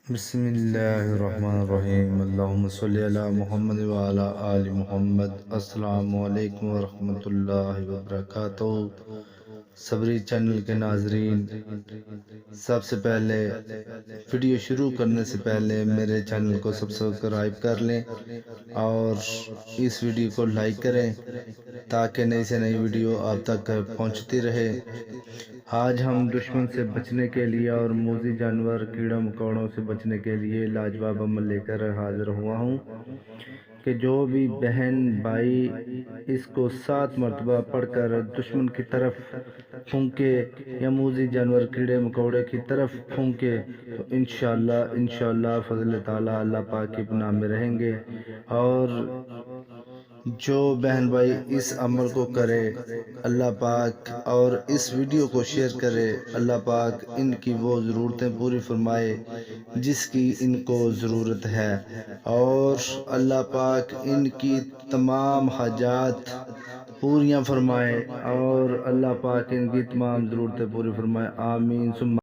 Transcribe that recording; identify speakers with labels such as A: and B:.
A: بسم اللہ الرحمن الرحیم، اللہم صلی علی محمد وعلی آل محمد۔ السلام علیکم ورحمۃ اللہ وبرکاتہ۔ صبری چینل کے ناظرین، سب سے پہلے ویڈیو شروع کرنے سے پہلے میرے چینل کو سبسکرائب کر لیں اور اس ویڈیو کو لائک کریں تاکہ نئی سے نئی ویڈیو آپ تک پہنچتی رہے۔ آج ہم دشمن سے بچنے کے لیے اور موذی جانور کیڑوں مکوڑوں سے بچنے کے لیے لاجواب عمل لے کر حاضر ہوا ہوں کہ جو بھی بہن بھائی اس کو 7 مرتبہ پڑھ کر دشمن کی طرف پھونکے یا موذی جانور کیڑے مکوڑے کی طرف پھونکے تو انشاءاللہ فضل تعالیٰ اللہ پاک کی پناہ میں رہیں گے۔ اور جو بہن بھائی اس عمل کو کرے اللہ پاک اور اس ویڈیو کو شیئر کرے، اللہ پاک ان کی وہ ضرورتیں پوری فرمائے جس کی ان کو ضرورت ہے، اور اللہ پاک ان کی تمام حاجات پوریاں فرمائے اور اللہ پاک ان کی تمام ضرورتیں پوری فرمائے۔ آمین ثم